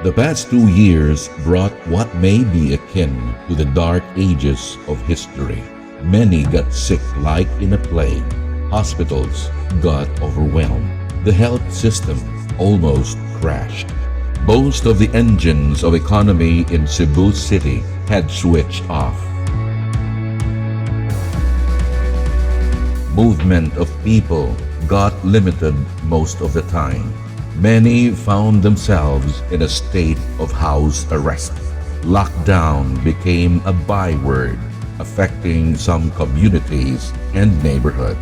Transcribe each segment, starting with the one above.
The past 2 years brought what may be akin to the dark ages of history. Many got sick like in a plague. Hospitals got overwhelmed. The health system almost crashed. Most of the engines of economy in Cebu City had switched off. Movement of people got limited most of the time. Many found themselves in a state of house arrest. Lockdown became a byword, affecting some communities and neighborhoods.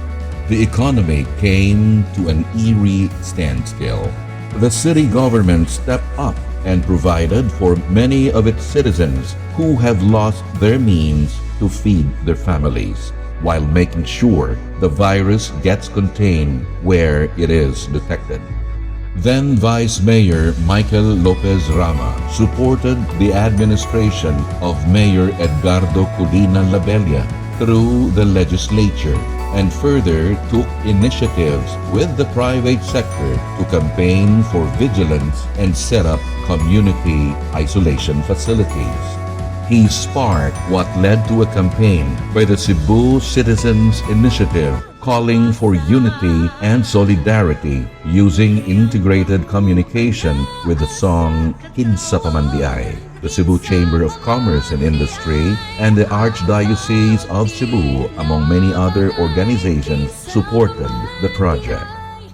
The economy came to an eerie standstill. The city government stepped up and provided for many of its citizens who have lost their means to feed their families, while making sure the virus gets contained where it is detected. Then Vice Mayor Michael Lopez Rama supported the administration of Mayor Edgardo Colina Labella through the legislature and further took initiatives with the private sector to campaign for vigilance and set up community isolation facilities. He sparked what led to a campaign by the Cebu Citizens Initiative calling for unity and solidarity using integrated communication with the song Kinsa Pamandiay. The Cebu Chamber of Commerce and Industry and the Archdiocese of Cebu, among many other organizations, supported the project.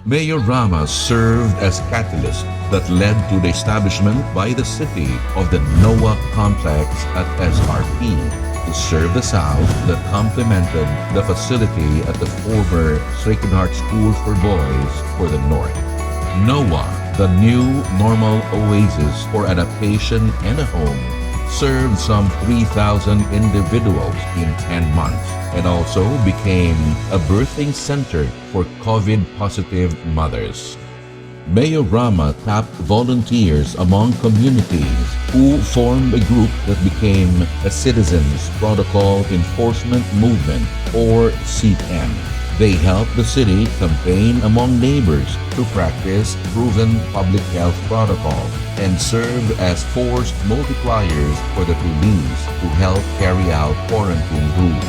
Mayor Rama served as catalyst that led to the establishment by the city of the NOAA complex at SRP to serve the South that complemented the facility at the former Sacred Heart School for Boys for the North. NOAA, the new normal oasis for adaptation and a home, served some 3,000 individuals in 10 months and also became a birthing center for COVID-positive mothers. Mayor Rama tapped volunteers among communities who formed a group that became a Citizens Protocol Enforcement Movement, or CPEM. They helped the city campaign among neighbors to practice proven public health protocols and served as force multipliers for the police to help carry out quarantine rules.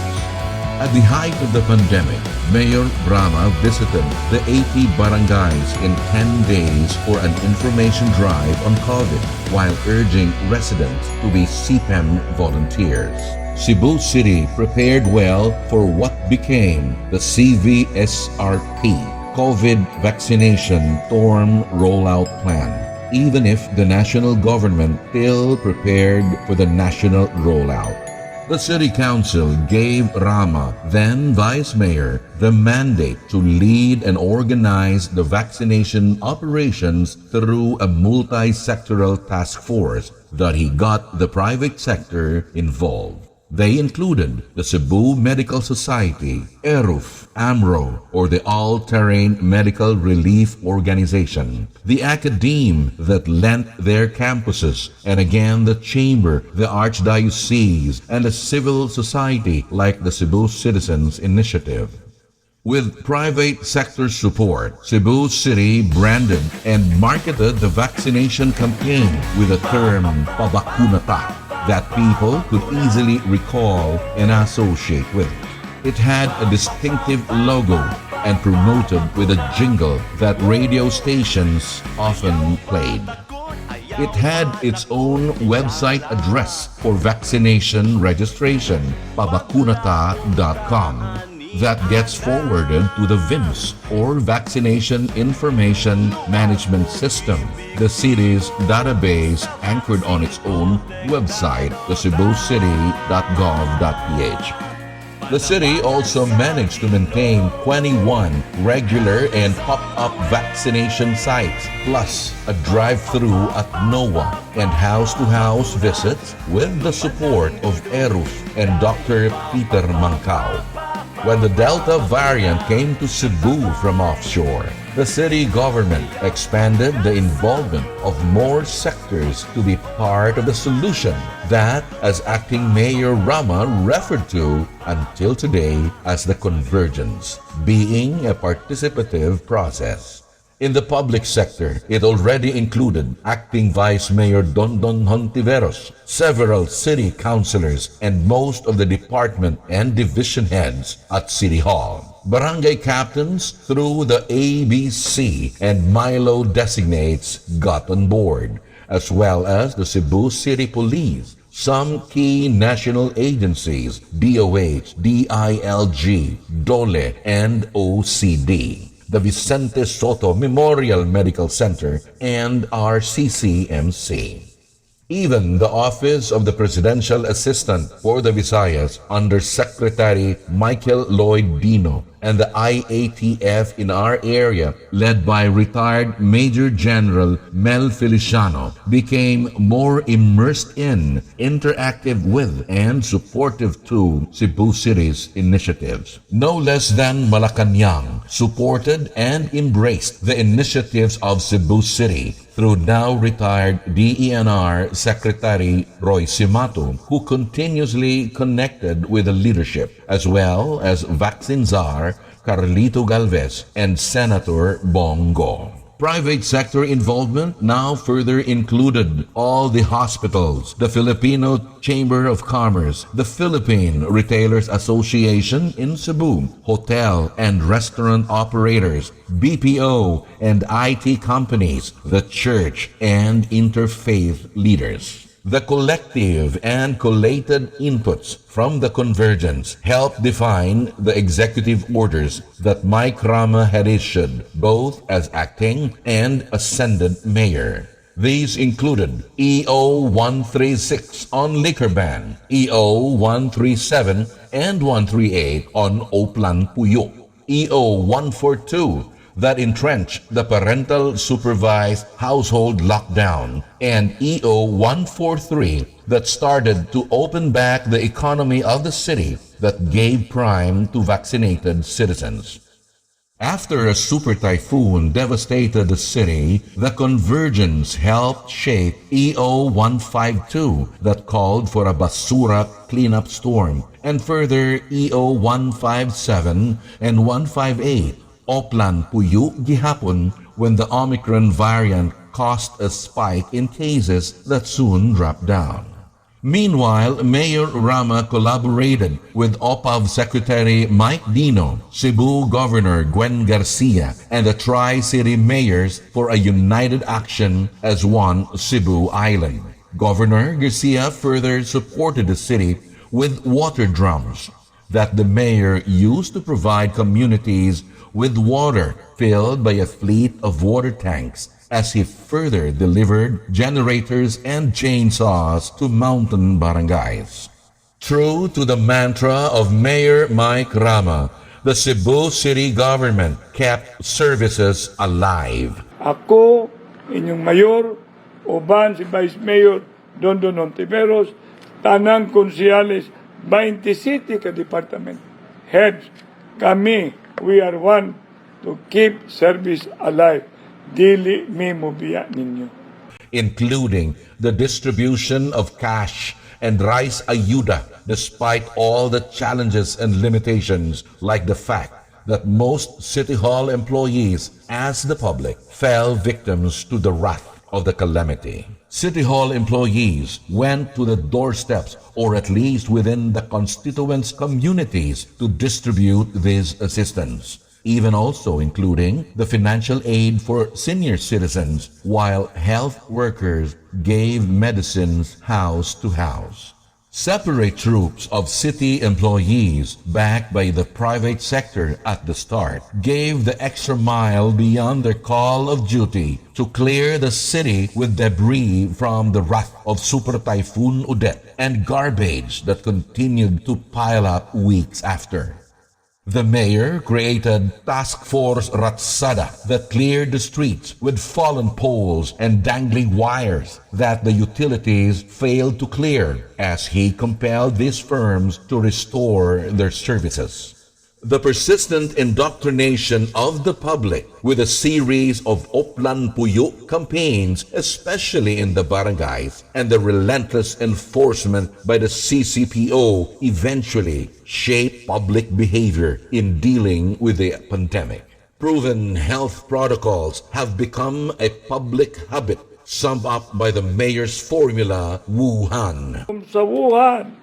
At the height of the pandemic, Mayor Rama visited the 80 barangays in 10 days for an information drive on COVID while urging residents to be CPEM volunteers. Cebu City prepared well for what became the CVSRP, COVID Vaccination Storm Rollout Plan, even if the national government still prepared for the national rollout. The City Council gave Rama, then Vice Mayor, the mandate to lead and organize the vaccination operations through a multi-sectoral task force that he got the private sector involved. They included the Cebu Medical Society, ERUF, AMRO, or the All-Terrain Medical Relief Organization, the academe that lent their campuses, and again the Chamber, the Archdiocese, and the civil society like the Cebu Citizens Initiative. With private sector support, Cebu City branded and marketed the vaccination campaign with the term "Pabakunata" that people could easily recall and associate with. It had a distinctive logo and promoted with a jingle that radio stations often played. It had its own website address for vaccination registration, pabakunata.com, that gets forwarded to the VIMS, or Vaccination Information Management System, the city's database anchored on its own website, the cebucity.gov.ph. The city also managed to maintain 21 regular and pop-up vaccination sites, plus a drive-through at NOAA and house-to-house visits with the support of ERUF and Dr. Peter Mancao. When the Delta variant came to Cebu from offshore, the city government expanded the involvement of more sectors to be part of the solution that, as acting Mayor Rama referred to until today as the Convergence, being a participative process. In the public sector, it already included Acting Vice Mayor Dondon Hontiveros, several city councilors, and most of the department and division heads at City Hall. Barangay captains through the ABC and Milo designates got on board, as well as the Cebu City Police, some key national agencies, DOH, DILG, DOLE, and OCD, the Vicente Soto Memorial Medical Center, and RCCMC. Even the Office of the Presidential Assistant for the Visayas under Secretary Michael Lloyd Dino and the IATF in our area, led by retired Major General Mel Feliciano, became more immersed in, interactive with, and supportive to Cebu City's initiatives. No less than Malacanang supported and embraced the initiatives of Cebu City through now retired DENR Secretary Roy Simato, who continuously connected with the leadership, as well as Vaccine Czar Carlito Galvez and Senator Bongo. Private sector involvement now further included all the hospitals, the Filipino Chamber of Commerce, the Philippine Retailers Association in Cebu, hotel and restaurant operators, BPO and IT companies, the church, and interfaith leaders. The collective and collated inputs from the Convergence helped define the executive orders that Mike Rama had issued, both as acting and ascendant mayor. These included EO 136 on liquor ban, EO 137 and 138 on Oplan Puyo, EO 142 that entrenched the parental supervised household lockdown, and EO 143 that started to open back the economy of the city that gave prime to vaccinated citizens. After a super typhoon devastated the city, the Convergence helped shape EO 152 that called for a basura cleanup storm, and further EO 157 and 158 Oplan Puyo gihapon when the Omicron variant caused a spike in cases that soon dropped down. Meanwhile, Mayor Rama collaborated with OPAV Secretary Mike Dino, Cebu Governor Gwen Garcia, and the Tri-City Mayors for a united action as one Cebu Island. Governor Garcia further supported the city with water drums that the mayor used to provide communities with water filled by a fleet of water tanks, as he further delivered generators and chainsaws to mountain barangays. True to the mantra of Mayor Mike Rama, the Cebu City government kept services alive. Ako, inyong mayor, uban si Vice Mayor Dondon Hontiveros, tanang konsyales, 27 ka department heads, kami, we are one to keep service alive. Dili mi mobiya ninyo. Including the distribution of cash and rice ayuda despite all the challenges and limitations, like the fact that most City Hall employees, as the public, fell victims to the wrath of the calamity. City Hall employees went to the doorsteps, or at least within the constituents' communities, to distribute this assistance, even also including the financial aid for senior citizens, while health workers gave medicines house to house. Separate troops of city employees, backed by the private sector at the start, gave the extra mile beyond their call of duty to clear the city with debris from the wrath of Super Typhoon Odette and garbage that continued to pile up weeks after. The mayor created Task Force Ratsada that cleared the streets with fallen poles and dangling wires that the utilities failed to clear, as he compelled these firms to restore their services. The persistent indoctrination of the public with a series of Oplan Puyo campaigns, especially in the barangays, and the relentless enforcement by the CCPO eventually shaped public behavior in dealing with the pandemic. Proven health protocols have become a public habit, summed up by the mayor's formula, Wuhan. Kung sa Wuhan,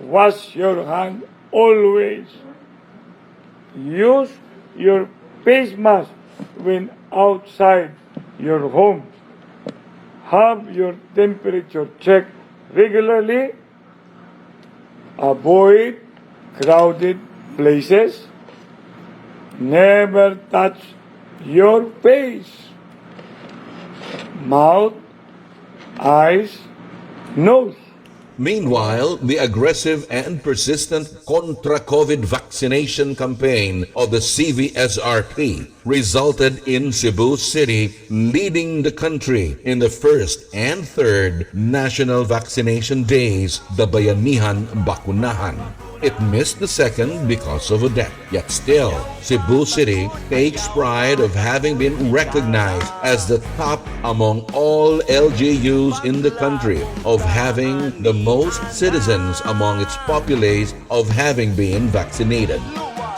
wash your hand always. Use your face mask when outside your home. Have your temperature checked regularly. Avoid crowded places. Never touch your face, mouth, eyes, nose. Meanwhile, the aggressive and persistent contra-COVID vaccination campaign of the CVSRP resulted in Cebu City leading the country in the first and third national vaccination days, the Bayanihan Bakunahan. It missed the second because of Odette. Yet still, Cebu City takes pride of having been recognized as the top among all LGUs in the country of having the most citizens among its populace of having been vaccinated.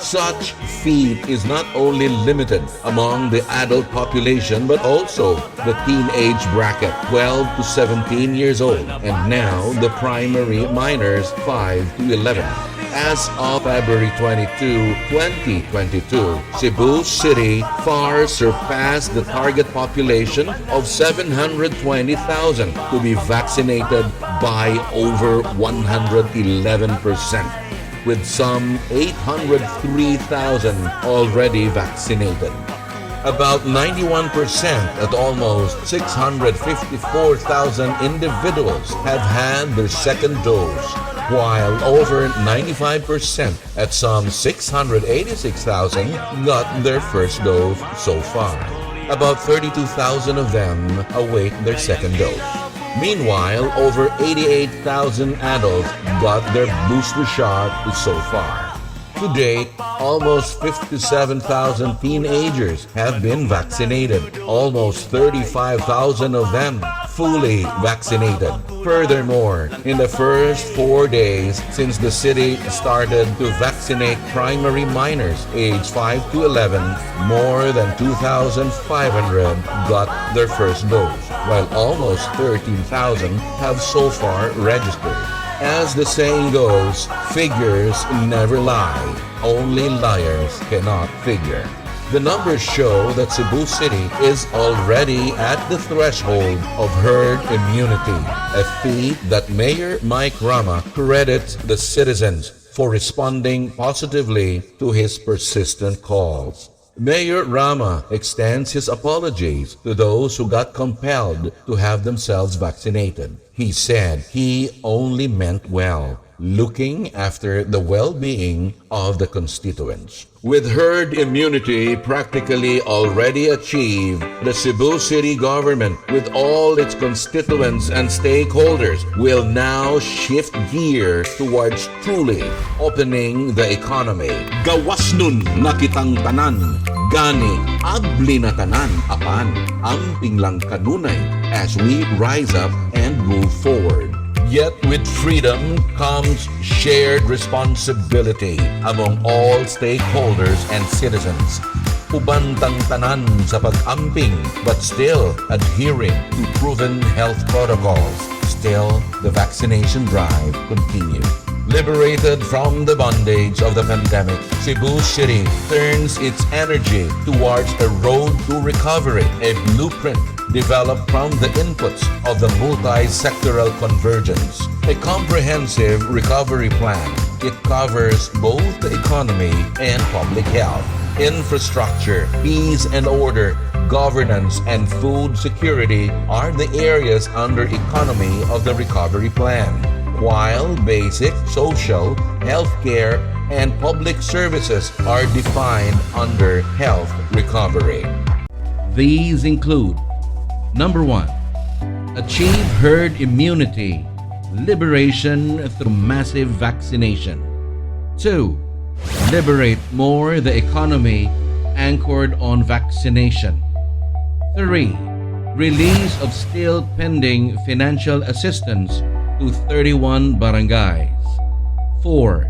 Such feat is not only limited among the adult population but also the teenage bracket, 12 to 17 years old, and now the primary minors, 5 to 11. As of February 22, 2022, Cebu City far surpassed the target population of 720,000 to be vaccinated by over 111%, with some 803,000 already vaccinated. About 91% at almost 654,000 individuals have had their second dose, while over 95% at some 686,000 got their first dose so far. About 32,000 of them await their second dose. Meanwhile, over 88,000 adults got their booster shot so far. To date, almost 57,000 teenagers have been vaccinated, almost 35,000 of them fully vaccinated. Furthermore, in the first 4 days since the city started to vaccinate primary minors aged 5 to 11, more than 2,500 got their first dose, while almost 13,000 have so far registered. As the saying goes, figures never lie. Only liars cannot figure. The numbers show that Cebu City is already at the threshold of herd immunity, a feat that Mayor Rama credits the citizens for responding positively to his persistent calls. Mayor Rama extends his apologies to those who got compelled to have themselves vaccinated. He said he only meant well, looking after the well-being of the constituents. With herd immunity practically already achieved, the Cebu City government, with all its constituents and stakeholders, will now shift gear towards truly opening the economy. Gawas nun nakitang tanan, gani abli na tanan apan, amping lang kanunay as we rise up and move forward. Yet with freedom comes shared responsibility among all stakeholders and citizens. Ubantang tanan sa pag-amping but still adhering to proven health protocols. Still, the vaccination drive continues. Liberated from the bondage of the pandemic, Cebu City turns its energy towards a road to recovery, a blueprint developed from the inputs of the multi-sectoral convergence, a comprehensive recovery plan. It covers both the economy and public health, infrastructure, peace and order, governance, and food security are the areas under economy of the recovery plan, while basic social, healthcare, and public services are defined under health recovery. These include: Number 1, achieve herd immunity, liberation through massive vaccination. 2, liberate more the economy anchored on vaccination. 3, release of still pending financial assistance to 31 barangays. 4,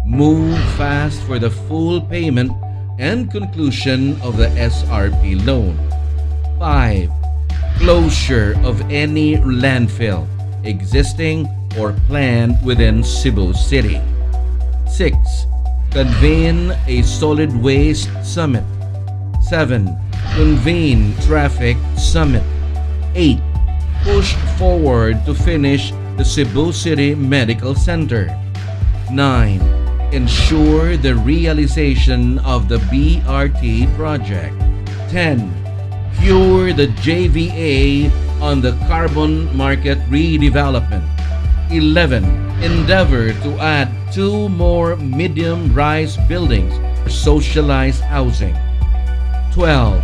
move fast for the full payment and conclusion of the SRP loan. 5. Closure of any landfill existing or planned within Cebu City. 6. Convene a solid waste summit. 7. Convene traffic summit. 8. Push forward to finish the Cebu City Medical Center. 9. Ensure the realization of the BRT project. 10. Cure the JVA on the carbon market redevelopment. 11. Endeavor to add 2 more medium-rise buildings for socialized housing. 12.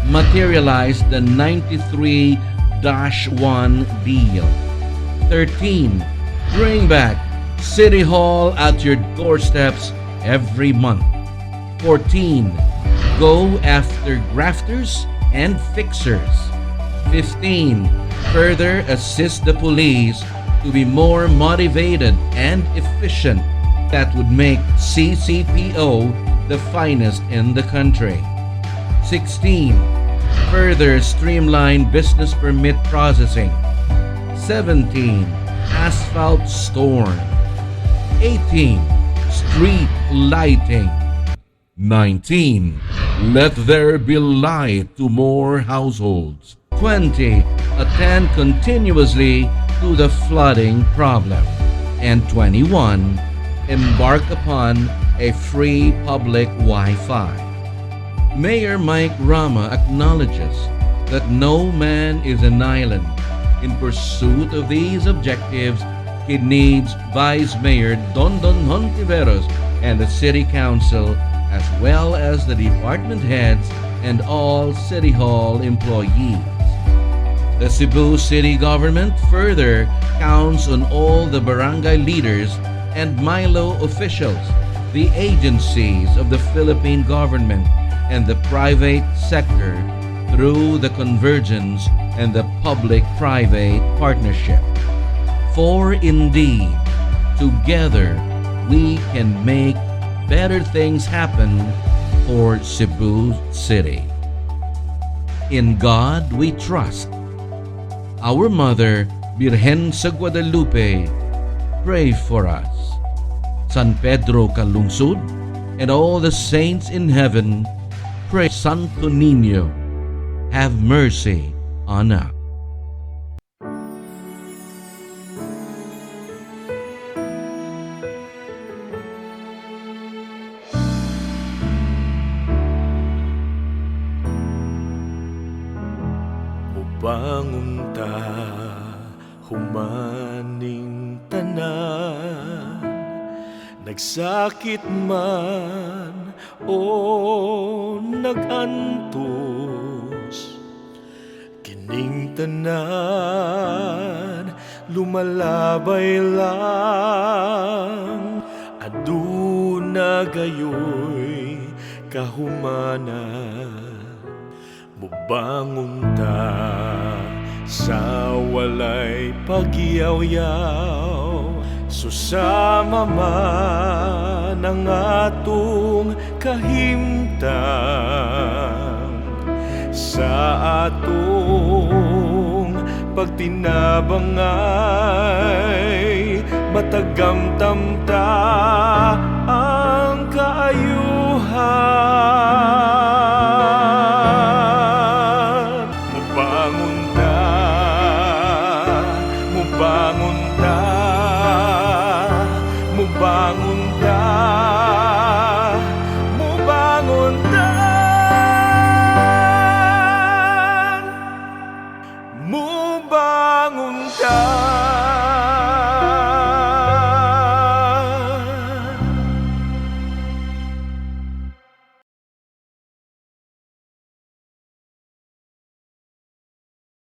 Materialize the 93-1 deal. 13. Bring back City Hall at your doorsteps every month. 14. Go after grafters and fixers. 15. Further assist the police to be more motivated and efficient. That would make CCPO the finest in the country. 16. Further streamline business permit processing. 17. Asphalt storm. 18. Street lighting. 19. Let there be light to more households. 20. Attend continuously to the flooding problem. And 21. Embark upon a free public Wi-Fi. Mayor Mike Rama acknowledges that no man is an island. In pursuit of these objectives, he needs Vice Mayor Dondon Hontiveros and the City Council, as well as the department heads and all City Hall employees. The Cebu City government further counts on all the barangay leaders and Milo officials, the agencies of the Philippine government, and the private sector through the Convergence and the public-private partnership. For indeed, together we can make better things happen for Cebu City. In God we trust. Our Mother, Birhen sa Guadalupe, pray for us. San Pedro Calungsod and all the saints in heaven, pray. Santo Niño, have mercy on us. Bangon ta, humaning tanan, nagsakit man o nagantos, kining tanan lumalabay lang, aduna gayoy kahumanan. Mubangon ta sa walay pagyaw-yaw, susama man ang atong kahimtang, sa atong pagtinabangay, matagamtamta ang kaayuhan. Mubangon ta, mubangon